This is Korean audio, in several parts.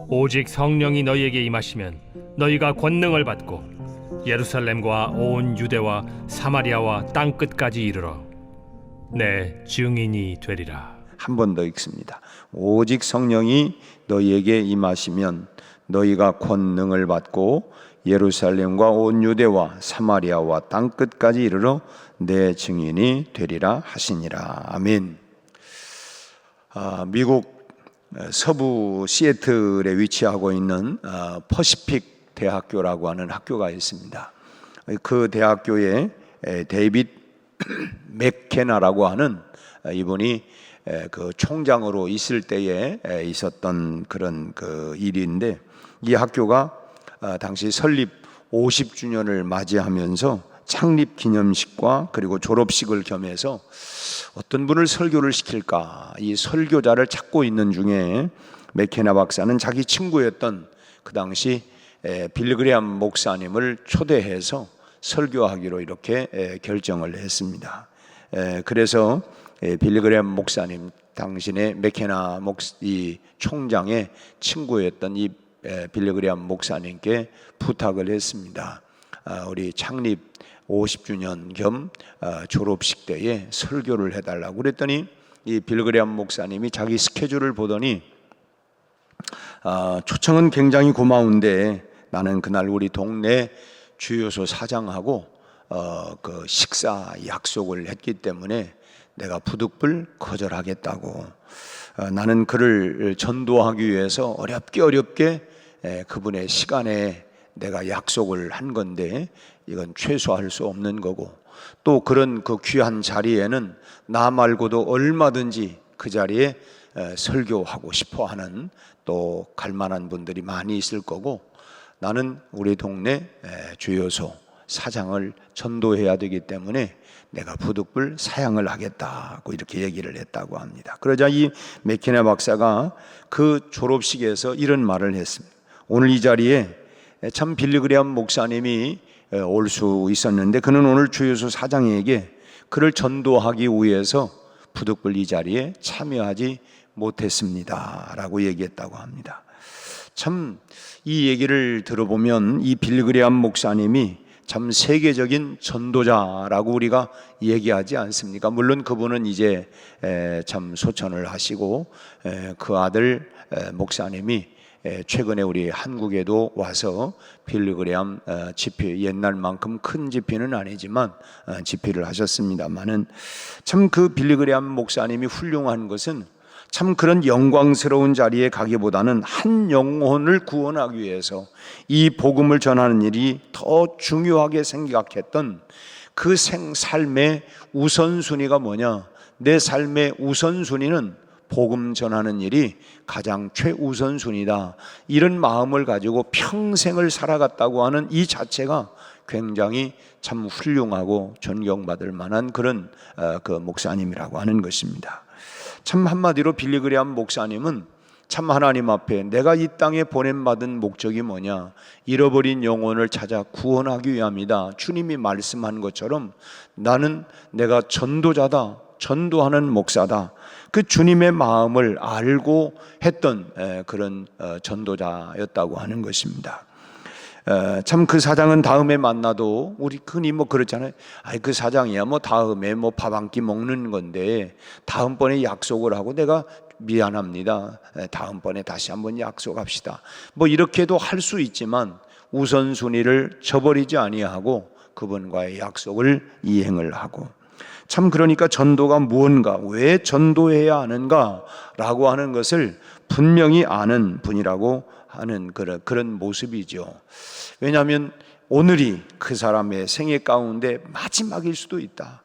오직 성령이 너희에게 임하시면 너희가 권능을 받고 예루살렘과 온 유대와 사마리아와 땅 끝까지 이르러 내 증인이 되리라. 한 번 더 읽습니다. 오직 성령이 너희에게 임하시면 너희가 권능을 받고 예루살렘과 온 유대와 사마리아와 땅 끝까지 이르러 내 증인이 되리라 하시니라. 아멘. 미국 서부 시애틀에 위치하고 있는 퍼시픽 대학교라고 하는 학교가 있습니다. 그 대학교에 데이빗 맥케나라고 하는 이분이 그 총장으로 있을 때에 있었던 그런 그 일인데, 이 학교가 당시 설립 50주년을 맞이하면서 창립 기념식과 그리고 졸업식을 겸해서 어떤 분을 설교를 시킬까, 이 설교자를 찾고 있는 중에 맥케나 박사는 자기 친구였던 그 당시 빌리그레암 목사님을 초대해서 설교하기로 이렇게 결정을 했습니다. 그래서 빌리그레암 목사님, 당신의 맥케나 이 총장의 친구였던 이 빌리그레암 목사님께 부탁을 했습니다. 우리 창립 50주년 겸 졸업식 때에 설교를 해달라고 그랬더니 이 빌리그레암 목사님이 자기 스케줄을 보더니 초청은 굉장히 고마운데 나는 그날 우리 동네 주요소 사장하고 그 식사 약속을 했기 때문에 내가 부득불 거절하겠다고, 나는 그를 전도하기 위해서 어렵게 그분의 시간에 내가 약속을 한 건데 이건 최소화할 수 없는 거고, 또 그런 그 귀한 자리에는 나 말고도 얼마든지 그 자리에 설교하고 싶어 하는 또 갈만한 분들이 많이 있을 거고, 나는 우리 동네 주요소 사장을 전도해야 되기 때문에 내가 부득불 사양을 하겠다고 이렇게 얘기를 했다고 합니다. 그러자 이 맥케나 박사가 그 졸업식에서 이런 말을 했습니다. 오늘 이 자리에 참 빌리그레암 목사님이 올 수 있었는데 그는 오늘 주요소 사장에게 그를 전도하기 위해서 부득불 이 자리에 참여하지 못했습니다 라고 얘기했다고 합니다. 참 이 얘기를 들어보면 이 빌리그레암 목사님이 참 세계적인 전도자라고 우리가 얘기하지 않습니까? 물론 그분은 이제 참 소천을 하시고 그 아들 목사님이 최근에 우리 한국에도 와서 빌리그레암 집회, 옛날만큼 큰 집회는 아니지만 집회를 하셨습니다만은 참 그 빌리그레암 목사님이 훌륭한 것은 참 그런 영광스러운 자리에 가기보다는 한 영혼을 구원하기 위해서 이 복음을 전하는 일이 더 중요하게 생각했던 그 삶의 우선순위가 뭐냐? 내 삶의 우선순위는 복음 전하는 일이 가장 최우선순위다, 이런 마음을 가지고 평생을 살아갔다고 하는 이 자체가 굉장히 참 훌륭하고 존경받을 만한 그런 그 목사님이라고 하는 것입니다. 참 한마디로 빌리그레암 목사님은 참 하나님 앞에 내가 이 땅에 보냄받은 목적이 뭐냐? 잃어버린 영혼을 찾아 구원하기 위함이다. 주님이 말씀한 것처럼 나는 내가 전도자다, 전도하는 목사다. 그 주님의 마음을 알고 했던 그런 전도자였다고 하는 것입니다. 참 그 사장은 다음에 만나도 우리 흔히 뭐 그렇잖아요. 아이 그 사장이야 뭐 다음에 뭐 밥 한 끼 먹는 건데 다음번에 약속을 하고 내가 미안합니다, 다음번에 다시 한번 약속합시다, 뭐 이렇게도 할 수 있지만 우선순위를 저버리지 아니하고 그분과의 약속을 이행을 하고, 참 그러니까 전도가 무언가, 왜 전도해야 하는가라고 하는 것을 분명히 아는 분이라고 하는 그런 모습이죠. 왜냐하면 오늘이 그 사람의 생애 가운데 마지막일 수도 있다.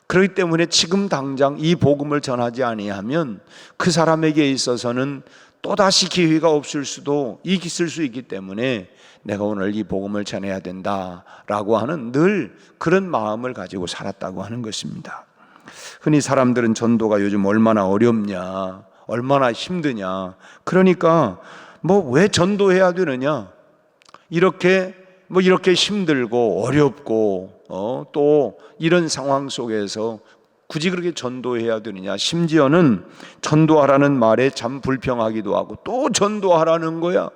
그렇기 때문에 지금 당장 이 복음을 전하지 아니하면 그 사람에게 있어서는 또다시 기회가 없을 수도 있을 수 있기 때문에 내가 오늘 이 복음을 전해야 된다라고 하는 늘 그런 마음을 가지고 살았다고 하는 것입니다. 흔히 사람들은 전도가 요즘 얼마나 어렵냐, 얼마나 힘드냐, 그러니까 뭐 왜 전도해야 되느냐, 이렇게 힘들고 어렵고 또 이런 상황 속에서 굳이 그렇게 전도해야 되느냐. 심지어는 전도하라는 말에 참 불평하기도 하고 또 전도하라는 거야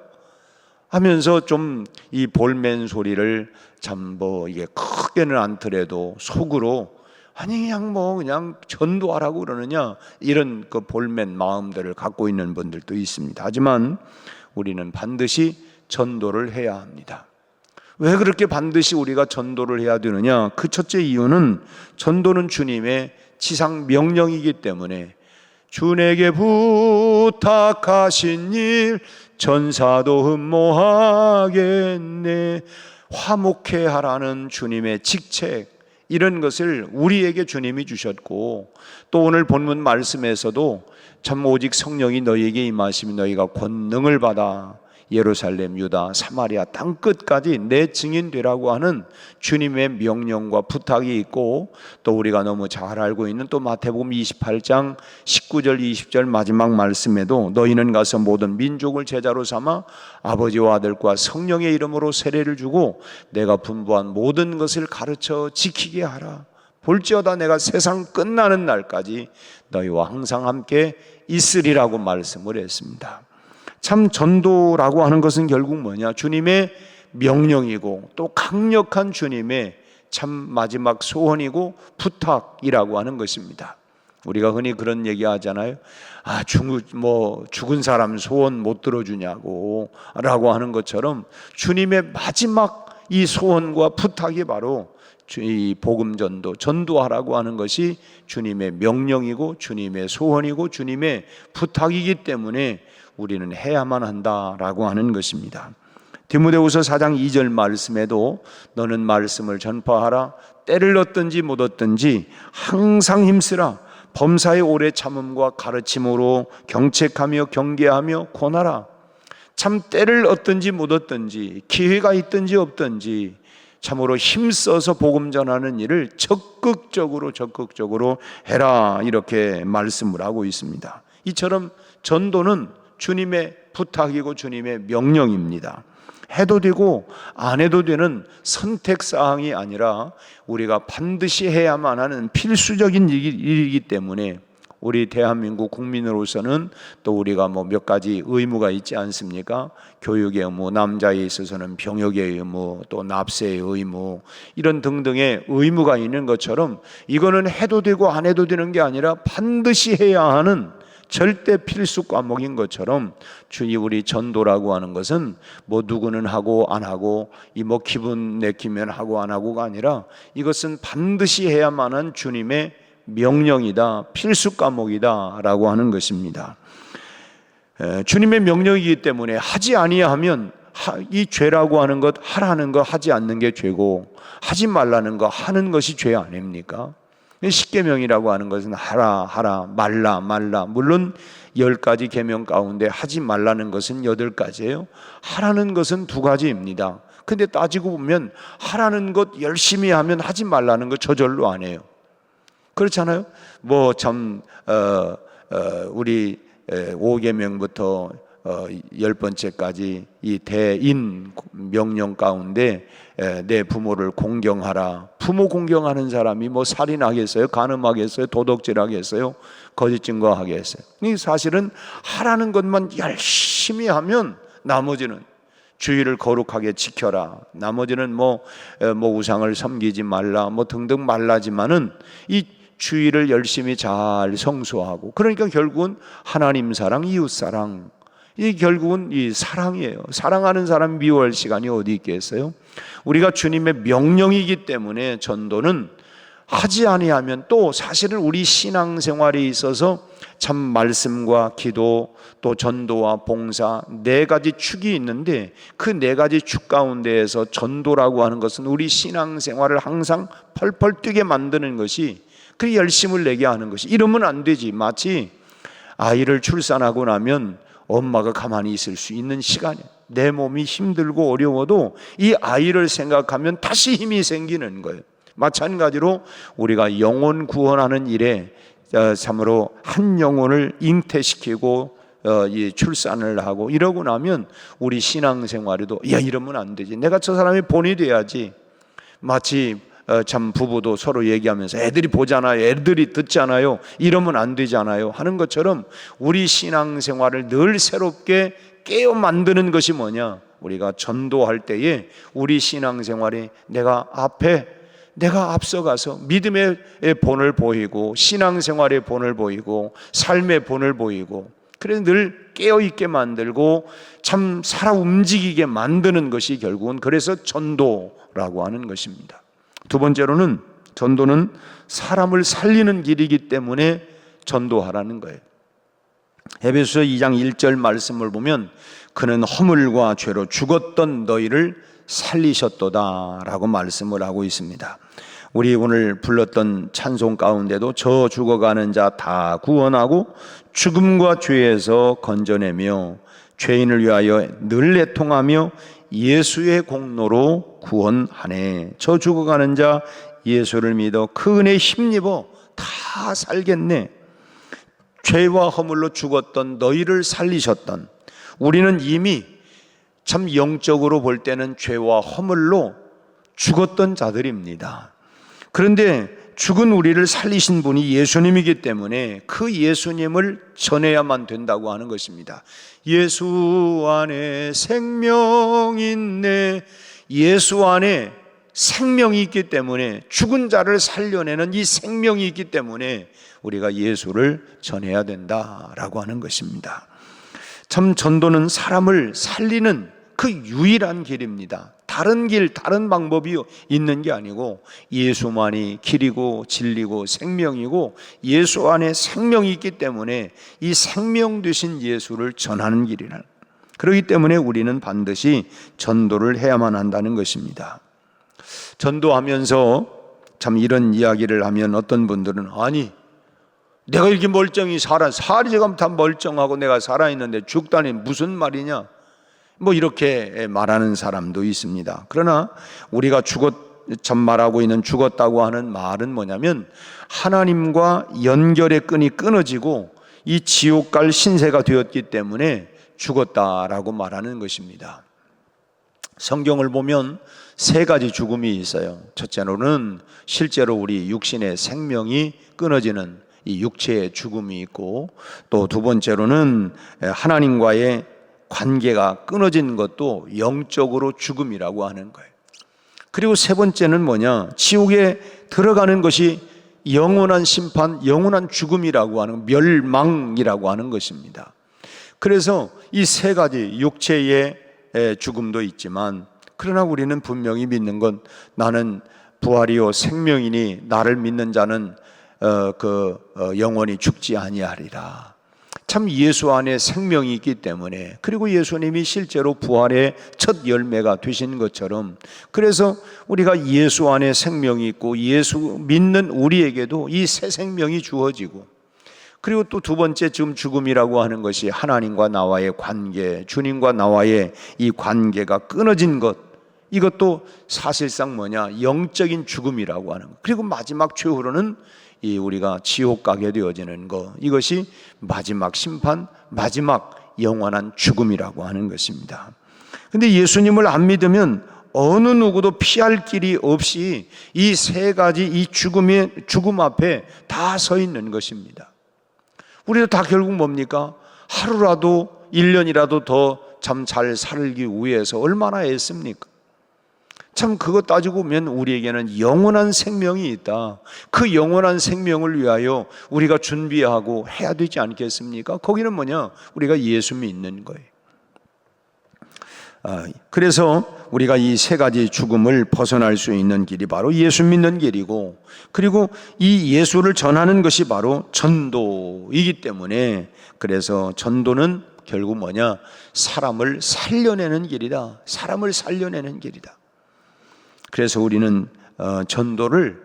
하면서 좀 이 볼멘 소리를 참 뭐 이게 크게는 않더라도 속으로 아니 그냥 전도하라고 그러느냐, 이런 그 볼멘 마음들을 갖고 있는 분들도 있습니다. 하지만 우리는 반드시 전도를 해야 합니다. 왜 그렇게 반드시 우리가 전도를 해야 되느냐? 그 첫째 이유는 전도는 주님의 지상 명령이기 때문에 주 내게 부탁하신 일 전사도 흠모하겠네. 화목해 하라는 주님의 직책, 이런 것을 우리에게 주님이 주셨고, 또 오늘 본문 말씀에서도 참 오직 성령이 너희에게 임하시면 너희가 권능을 받아 예루살렘, 유다, 사마리아 땅 끝까지 내 증인 되라고 하는 주님의 명령과 부탁이 있고, 또 우리가 너무 잘 알고 있는 또 마태복음 28장 19절 20절 마지막 말씀에도 너희는 가서 모든 민족을 제자로 삼아 아버지와 아들과 성령의 이름으로 세례를 주고 내가 분부한 모든 것을 가르쳐 지키게 하라. 볼지어다 내가 세상 끝나는 날까지 너희와 항상 함께 있으리라고 말씀을 했습니다. 참 전도라고 하는 것은 결국 뭐냐? 주님의 명령이고 또 강력한 주님의 참 마지막 소원이고 부탁이라고 하는 것입니다. 우리가 흔히 그런 얘기 하잖아요. 죽은 사람 소원 못 들어주냐고 라고 하는 것처럼 주님의 마지막 이 소원과 부탁이 바로 이 복음 전도하라고 하는 것이 주님의 명령이고 주님의 소원이고 주님의 부탁이기 때문에 우리는 해야만 한다라고 하는 것입니다. 디모데후서 4장 2절 말씀에도 너는 말씀을 전파하라. 때를 얻든지 못 얻든지 항상 힘쓰라. 범사의 오래 참음과 가르침으로 경책하며 경계하며 권하라. 참 때를 얻든지 못 얻든지 기회가 있든지 없든지 참으로 힘써서 복음 전하는 일을 적극적으로 해라, 이렇게 말씀을 하고 있습니다. 이처럼 전도는 주님의 부탁이고 주님의 명령입니다. 해도 되고 안 해도 되는 선택사항이 아니라 우리가 반드시 해야만 하는 필수적인 일이기 때문에 우리 대한민국 국민으로서는 또 우리가 몇 가지 의무가 있지 않습니까? 교육의 의무, 남자에 있어서는 병역의 의무, 또 납세의 의무, 이런 등등의 의무가 있는 것처럼 이거는 해도 되고 안 해도 되는 게 아니라 반드시 해야 하는 절대 필수 과목인 것처럼 우리 전도라고 하는 것은 누구는 하고 안 하고 기분 내키면 하고 안 하고가 아니라 이것은 반드시 해야만 하는 주님의 명령이다, 필수 과목이다 라고 하는 것입니다. 주님의 명령이기 때문에 하지 아니하면 이 죄라고 하는 것, 하라는 거 하지 않는 게 죄고 하지 말라는 거 하는 것이 죄 아닙니까? 십계명이라고 하는 것은 하라, 말라. 물론 10가지 계명 가운데 하지 말라는 것은 8가지예요. 하라는 것은 2가지입니다. 근데 따지고 보면 하라는 것 열심히 하면 하지 말라는 거 저절로 안 해요. 그렇잖아요. 우리 5계명부터 10번째까지 이 대인 명령 가운데 내 부모를 공경하라. 부모 공경하는 사람이 살인하겠어요? 간음하겠어요? 도덕질하겠어요? 거짓 증거하겠어요? 이 사실은 하라는 것만 열심히 하면 나머지는 주의를 거룩하게 지켜라. 나머지는 우상을 섬기지 말라. 등등 말라지만은 이 주의를 열심히 잘 성수하고, 그러니까 결국은 하나님 사랑, 이웃 사랑, 이 결국은 이 사랑이에요. 사랑하는 사람 미워할 시간이 어디 있겠어요? 우리가 주님의 명령이기 때문에 전도는 하지 아니하면, 또 사실은 우리 신앙생활에 있어서 참 말씀과 기도, 또 전도와 봉사 4가지 축이 있는데 그 4가지 축 가운데에서 전도라고 하는 것은 우리 신앙생활을 항상 펄펄 뛰게 만드는 것이, 그 열심을 내게 하는 것이. 이러면 안 되지. 마치 아이를 출산하고 나면 엄마가 가만히 있을 수 있는 시간이야. 내 몸이 힘들고 어려워도 이 아이를 생각하면 다시 힘이 생기는 거예요. 마찬가지로 우리가 영혼 구원하는 일에 참으로 한 영혼을 잉태시키고 이 출산을 하고 이러고 나면 우리 신앙생활에도 이러면 안 되지. 내가 저 사람의 본이 돼야지. 마치 참 부부도 서로 얘기하면서 애들이 보잖아요, 애들이 듣잖아요, 이러면 안 되잖아요 하는 것처럼 우리 신앙생활을 늘 새롭게 깨어 만드는 것이 뭐냐? 우리가 전도할 때에 우리 신앙생활에 내가 앞서가서 믿음의 본을 보이고 신앙생활의 본을 보이고 삶의 본을 보이고, 그래서 늘 깨어있게 만들고 참 살아 움직이게 만드는 것이 결국은 그래서 전도라고 하는 것입니다. 두 번째로는 전도는 사람을 살리는 길이기 때문에 전도하라는 거예요. 에베소서 2장 1절 말씀을 보면 그는 허물과 죄로 죽었던 너희를 살리셨도다 라고 말씀을 하고 있습니다. 우리 오늘 불렀던 찬송 가운데도 저 죽어가는 자 다 구원하고 죽음과 죄에서 건져내며 죄인을 위하여 늘 애통하며 예수의 공로로 구원하네. 저 죽어가는 자 예수를 믿어 그 은혜에 힘입어 다 살겠네. 죄와 허물로 죽었던 너희를 살리셨던, 우리는 이미 참 영적으로 볼 때는 죄와 허물로 죽었던 자들입니다. 그런데 죽은 우리를 살리신 분이 예수님이기 때문에 그 예수님을 전해야만 된다고 하는 것입니다. 예수 안에 생명이 있네. 예수 안에 생명이 있기 때문에, 죽은 자를 살려내는 이 생명이 있기 때문에 우리가 예수를 전해야 된다라고 하는 것입니다. 참 전도는 사람을 살리는 그 유일한 길입니다. 다른 길, 다른 방법이 있는 게 아니고 예수만이 길이고 진리고 생명이고, 예수 안에 생명이 있기 때문에 이 생명 되신 예수를 전하는 길이라. 그렇기 때문에 우리는 반드시 전도를 해야만 한다는 것입니다. 전도하면서 참 이런 이야기를 하면 어떤 분들은, 아니 내가 이렇게 멀쩡히 살이지금 다 멀쩡하고 내가 살아있는데 죽다니 무슨 말이냐, 뭐 이렇게 말하는 사람도 있습니다. 그러나 우리가 참 말하고 있는 죽었다고 하는 말은 뭐냐면 하나님과 연결의 끈이 끊어지고 이 지옥 갈 신세가 되었기 때문에 죽었다라고 말하는 것입니다. 성경을 보면 세 가지 죽음이 있어요. 첫째로는 실제로 우리 육신의 생명이 끊어지는 이 육체의 죽음이 있고, 또 두 번째로는 하나님과의 관계가 끊어진 것도 영적으로 죽음이라고 하는 거예요. 그리고 세 번째는 뭐냐? 지옥에 들어가는 것이 영원한 심판, 영원한 죽음이라고 하는, 멸망이라고 하는 것입니다. 그래서 이 세 가지 육체의 죽음도 있지만, 그러나 우리는 분명히 믿는 건 나는 부활이요 생명이니 나를 믿는 자는 영원히 죽지 아니하리라. 참 예수 안에 생명이 있기 때문에, 그리고 예수님이 실제로 부활의 첫 열매가 되신 것처럼, 그래서 우리가 예수 안에 생명이 있고 예수 믿는 우리에게도 이 새 생명이 주어지고, 그리고 또 두 번째 지금 죽음이라고 하는 것이 하나님과 나와의 관계, 주님과 나와의 이 관계가 끊어진 것, 이것도 사실상 뭐냐? 영적인 죽음이라고 하는 것. 그리고 마지막 최후로는 이 우리가 지옥 가게 되어지는 것, 이것이 마지막 심판, 마지막 영원한 죽음이라고 하는 것입니다. 근데 예수님을 안 믿으면 어느 누구도 피할 길이 없이 이 세 가지 이 죽음 앞에 다 서 있는 것입니다. 우리도 다 결국 뭡니까? 하루라도 1년이라도 더 참 잘 살기 위해서 얼마나 애씁니까? 참 그거 따지고 보면 우리에게는 영원한 생명이 있다. 그 영원한 생명을 위하여 우리가 준비하고 해야 되지 않겠습니까? 거기는 뭐냐? 우리가 예수 믿는 거예요. 그래서 우리가 이 세 가지 죽음을 벗어날 수 있는 길이 바로 예수 믿는 길이고, 그리고 이 예수를 전하는 것이 바로 전도이기 때문에, 그래서 전도는 결국 뭐냐? 사람을 살려내는 길이다. 사람을 살려내는 길이다. 그래서 우리는 전도를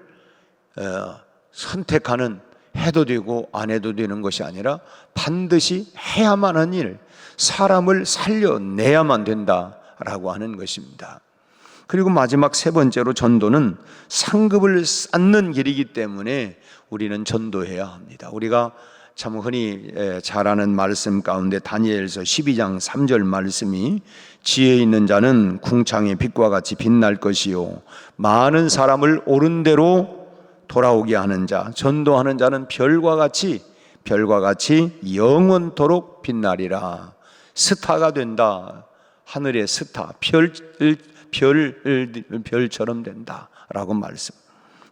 선택하는, 해도 되고 안 해도 되는 것이 아니라 반드시 해야만 하는 일, 사람을 살려내야만 된다라고 하는 것입니다. 그리고 마지막 세 번째로 전도는 상급을 쌓는 길이기 때문에 우리는 전도해야 합니다. 우리가 참 흔히 잘 아는 말씀 가운데 다니엘서 12장 3절 말씀이 지혜 있는 자는 궁창의 빛과 같이 빛날 것이요 많은 사람을 옳은 대로 돌아오게 하는 자, 전도하는 자는 별과 같이 영원토록 빛나리라. 스타가 된다. 하늘의 스타, 별처럼 된다라고 말씀.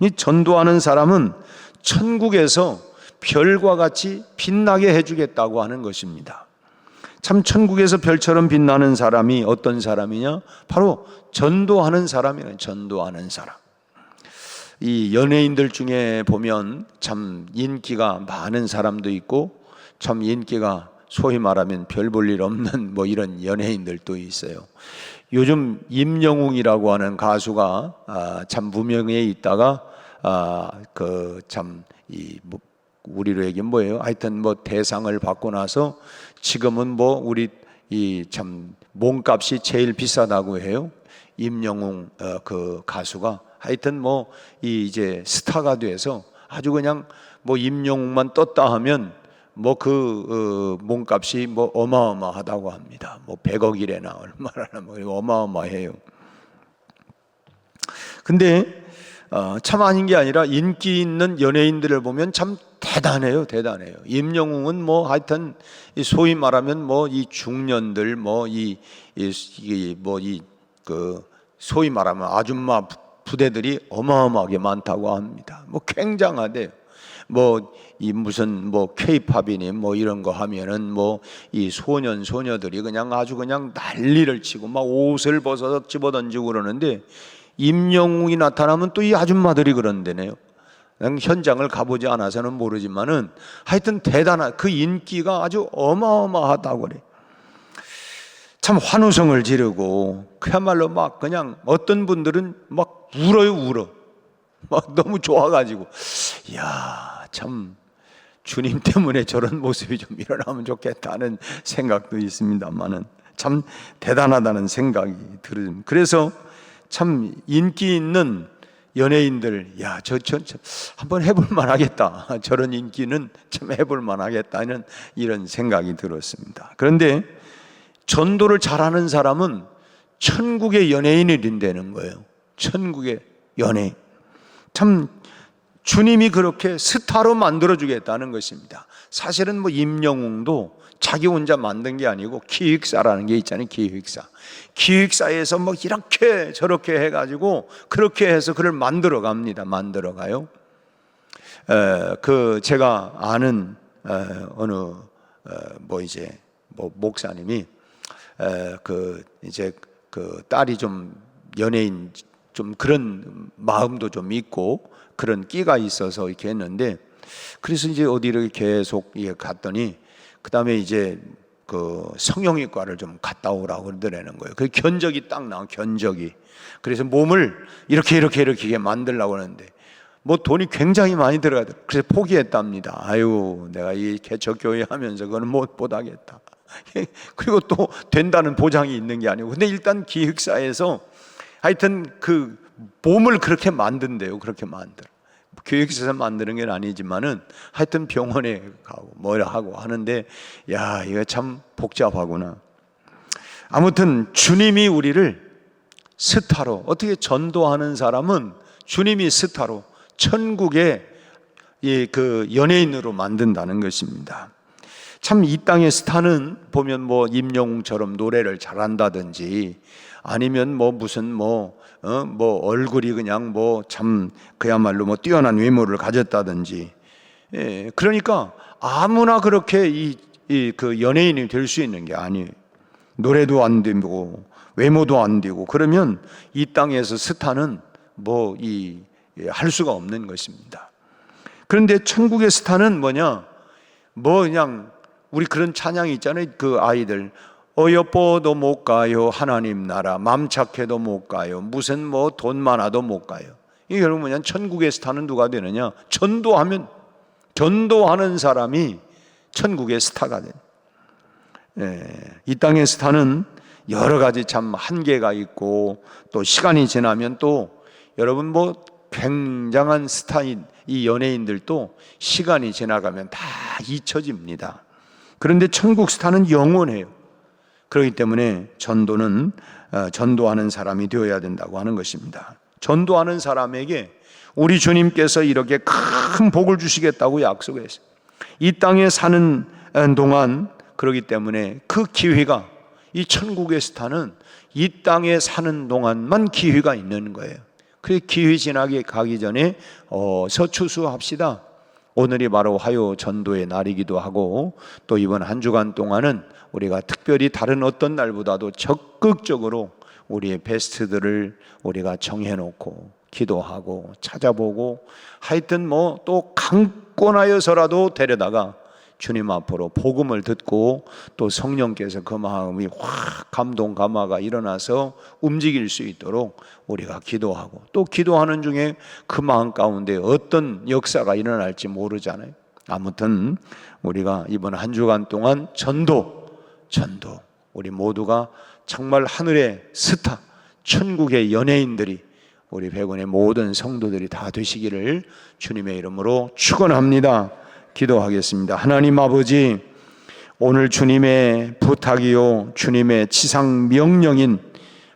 이 전도하는 사람은 천국에서 별과 같이 빛나게 해주겠다고 하는 것입니다. 참 천국에서 별처럼 빛나는 사람이 어떤 사람이냐? 바로 전도하는 사람이에요. 전도하는 사람. 이 연예인들 중에 보면 참 인기가 많은 사람도 있고 참 인기가 소위 말하면 별 볼 일 없는 뭐 이런 연예인들도 있어요. 요즘 임영웅이라고 하는 가수가 참 무명에 있다가 뭐 우리로 얘기하면 뭐예요? 하여튼 뭐 대상을 받고 나서 지금은 뭐 우리 이 참 몸값이 제일 비싸다고 해요. 임영웅 그 가수가 하여튼 뭐 이제 스타가 돼서 아주 그냥 뭐 임영웅만 떴다 하면 뭐 그 몸값이 뭐 어마어마하다고 합니다. 뭐 100억이래나 얼마나 뭐 어마어마해요. 근데 참 아닌 게 아니라 인기 있는 연예인들을 보면 참 대단해요. 임영웅은 뭐 하여튼 소위 말하면 뭐 이 중년들 그 소위 말하면 아줌마 부대들이 어마어마하게 많다고 합니다. 뭐 굉장하대요. 뭐 이 무슨 뭐 K-팝이니 뭐 이런 거 하면은 뭐 이 소녀들이 그냥 아주 그냥 난리를 치고 막 옷을 벗어서 집어던지고 그러는데 임영웅이 나타나면 또 이 아줌마들이 그런데네요. 현장을 가보지 않아서는 모르지만은 하여튼 대단한 그 인기가 아주 어마어마하다고 그래. 참 환호성을 지르고 그야말로 막 그냥 어떤 분들은 막 울어. 막 너무 좋아가지고 이야 참 주님 때문에 저런 모습이 좀 일어나면 좋겠다는 생각도 있습니다만은 참 대단하다는 생각이 들어요. 그래서 참 인기 있는 연예인들, 야, 저 한번 해볼 만하겠다. 저런 인기는 참 해볼 만하겠다는 이런 생각이 들었습니다. 그런데 전도를 잘하는 사람은 천국의 연예인이 된다는 거예요. 천국의 연예인. 참 주님이 그렇게 스타로 만들어주겠다는 것입니다. 사실은 뭐 임영웅도 자기 혼자 만든 게 아니고 기획사라는 게 있잖아요. 기획사에서 뭐 이렇게 저렇게 해가지고 그렇게 해서 그를 만들어 가요. 그 제가 아는 어느 목사님이 그 이제 그 딸이 좀 연예인 좀 그런 마음도 좀 있고 그런 끼가 있어서 이렇게 했는데 그래서 이제 어디를 계속 갔더니 그 다음에 이제 그 성형외과를 좀 갔다 오라고 그러더라는 거예요. 그 견적이 딱 나와, 견적이. 그래서 몸을 이렇게 만들려고 하는데 뭐 돈이 굉장히 많이 들어가더라고요. 그래서 포기했답니다. 아유, 내가 이 개척교회 하면서 그건 못 하겠다. 그리고 또 된다는 보장이 있는 게 아니고. 근데 일단 기획사에서 하여튼 그 몸을 그렇게 만든대요. 그렇게 만들어. 교육에서 만드는 건 아니지만은 하여튼 병원에 가고 뭐라 하고 하는데 야, 이거 참 복잡하구나. 아무튼 주님이 우리를 스타로 어떻게 전도하는 사람은 주님이 스타로 천국의 그 연예인으로 만든다는 것입니다. 참 이 땅의 스타는 보면 뭐 임영웅처럼 노래를 잘한다든지 아니면 뭐 무슨 뭐 얼굴이 그냥 뭐 참 그야말로 뭐 뛰어난 외모를 가졌다든지, 그러니까 아무나 그렇게 그 연예인이 될 수 있는 게 아니에요. 노래도 안 되고 외모도 안 되고 그러면 이 땅에서 스타는 뭐 할 수가 없는 것입니다. 그런데 천국의 스타는 뭐냐? 뭐 그냥 우리 그런 찬양이 있잖아요. 그 아이들 어여뻐도 못 가요. 하나님 나라 맘 착해도 못 가요. 무슨 뭐 돈 많아도 못 가요. 이게 여러분 뭐냐? 천국의 스타는 누가 되느냐? 전도하는 사람이 천국의 스타가 돼. 이 땅의 스타는 여러 가지 참 한계가 있고 또 시간이 지나면 또 여러분 뭐 굉장한 스타인 이 연예인들도 시간이 지나가면 다 잊혀집니다. 그런데 천국 스타는 영원해요. 그렇기 때문에 전도하는 사람이 되어야 된다고 하는 것입니다. 전도하는 사람에게 우리 주님께서 이렇게 큰 복을 주시겠다고 약속했어요. 이 땅에 사는 동안, 그렇기 때문에 그 기회가, 이 천국의 스타는 이 땅에 사는 동안만 기회가 있는 거예요. 그 기회 지나게 가기 전에 서추수합시다. 오늘이 바로 화요 전도의 날이기도 하고, 또 이번 한 주간 동안은 우리가 특별히 다른 어떤 날보다도 적극적으로 우리의 베스트들을 우리가 정해놓고 기도하고 찾아보고, 하여튼 또 강권하여서라도 데려다가 주님 앞으로 복음을 듣고, 또 성령께서 그 마음이 확 감동 감화가 일어나서 움직일 수 있도록 우리가 기도하고, 또 기도하는 중에 그 마음 가운데 어떤 역사가 일어날지 모르잖아요. 아무튼 우리가 이번 한 주간 동안 전도 우리 모두가 정말 하늘의 스타, 천국의 연예인들이, 우리 백운의 모든 성도들이 다 되시기를 주님의 이름으로 축원합니다. 기도하겠습니다. 하나님 아버지, 오늘 주님의 부탁이요 주님의 지상 명령인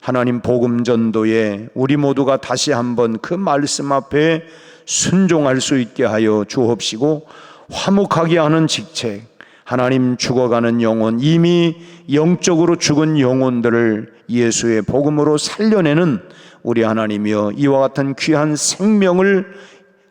하나님 복음 전도에 우리 모두가 다시 한번 그 말씀 앞에 순종할 수 있게 하여 주옵시고, 화목하게 하는 직책, 하나님 죽어가는 영혼, 이미 영적으로 죽은 영혼들을 예수의 복음으로 살려내는 우리 하나님이여, 이와 같은 귀한 생명을,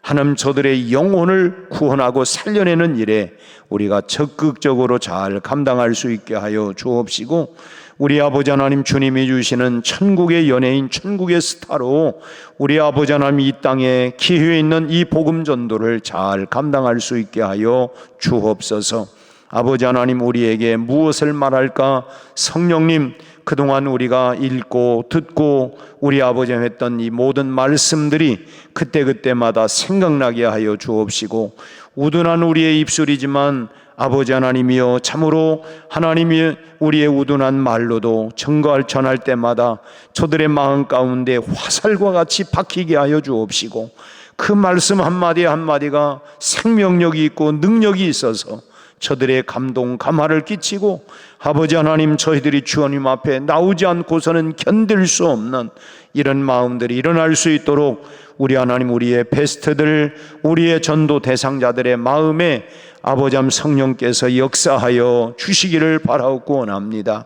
하나님 저들의 영혼을 구원하고 살려내는 일에 우리가 적극적으로 잘 감당할 수 있게 하여 주옵시고, 우리 아버지 하나님 주님이 주시는 천국의 연예인, 천국의 스타로 우리 아버지 하나님 이 땅에 기회 있는 이 복음 전도를 잘 감당할 수 있게 하여 주옵소서. 아버지 하나님, 우리에게 무엇을 말할까? 성령님, 그동안 우리가 읽고 듣고 우리 아버지 했던 이 모든 말씀들이 그때그때마다 생각나게 하여 주옵시고, 우둔한 우리의 입술이지만 아버지 하나님이여, 참으로 하나님이 우리의 우둔한 말로도 전할 때마다 저들의 마음 가운데 화살과 같이 박히게 하여 주옵시고, 그 말씀 한마디 한마디가 생명력이 있고 능력이 있어서 저들의 감동 감화를 끼치고, 아버지 하나님, 저희들이 주님 앞에 나오지 않고서는 견딜 수 없는 이런 마음들이 일어날 수 있도록 우리 하나님, 우리의 베스트들, 우리의 전도 대상자들의 마음에 아버지 하나님 성령께서 역사하여 주시기를 바라옵고 원합니다.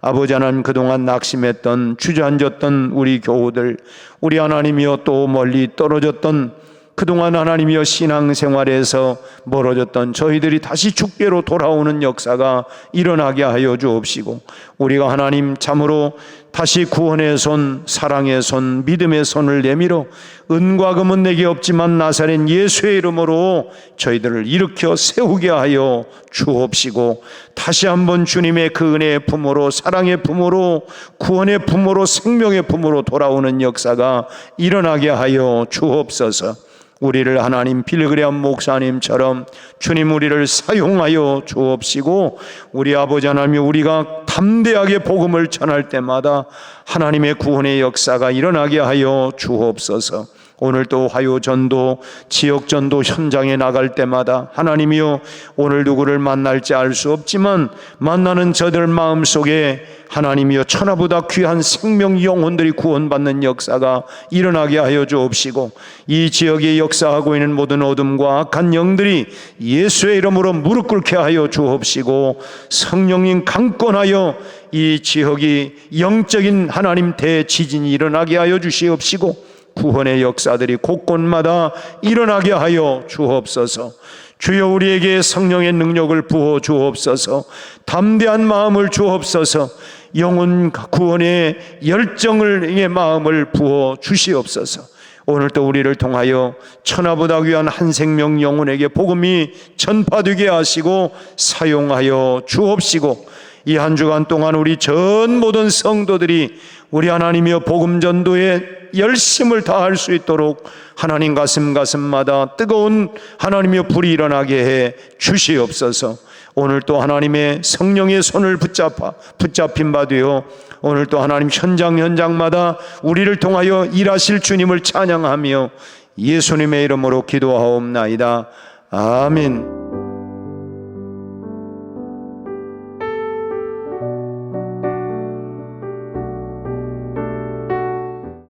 아버지 하나님, 그동안 낙심했던, 주저앉았던 우리 교우들, 우리 하나님이여, 또 멀리 떨어졌던, 그동안 하나님이여 신앙생활에서 멀어졌던 저희들이 다시 주께로 돌아오는 역사가 일어나게 하여 주옵시고, 우리가 하나님 참으로 다시 구원의 손, 사랑의 손, 믿음의 손을 내밀어 은과 금은 내게 없지만 나사렛 예수의 이름으로 저희들을 일으켜 세우게 하여 주옵시고, 다시 한번 주님의 그 은혜의 품으로, 사랑의 품으로, 구원의 품으로, 생명의 품으로 돌아오는 역사가 일어나게 하여 주옵소서. 우리를 하나님 빌그레암 목사님처럼 주님 우리를 사용하여 주옵시고, 우리 아버지 하나님, 우리가 담대하게 복음을 전할 때마다 하나님의 구원의 역사가 일어나게 하여 주옵소서. 오늘 또 화요 전도, 지역 전도 현장에 나갈 때마다 하나님이여, 오늘 누구를 만날지 알 수 없지만 만나는 저들 마음속에 하나님이여 천하보다 귀한 생명 영혼들이 구원받는 역사가 일어나게 하여 주옵시고, 이 지역에 역사하고 있는 모든 어둠과 악한 영들이 예수의 이름으로 무릎 꿇게 하여 주옵시고, 성령님 강권하여 이 지역이 영적인 하나님 대지진이 일어나게 하여 주시옵시고, 구원의 역사들이 곳곳마다 일어나게 하여 주옵소서. 주여, 우리에게 성령의 능력을 부어 주옵소서. 담대한 마음을 주옵소서. 영혼 구원의 열정의 마음을 부어 주시옵소서. 오늘도 우리를 통하여 천하보다 귀한 한 생명 영혼에게 복음이 전파되게 하시고 사용하여 주옵시고, 이 한 주간 동안 우리 전 모든 성도들이 우리 하나님이여 복음 전도에 열심을 다할 수 있도록 하나님 가슴마다 뜨거운 하나님이여 불이 일어나게 해 주시옵소서. 오늘 또 하나님의 성령의 손을 붙잡힌 바 되어 오늘 또 하나님 현장마다 우리를 통하여 일하실 주님을 찬양하며 예수님의 이름으로 기도하옵나이다. 아멘.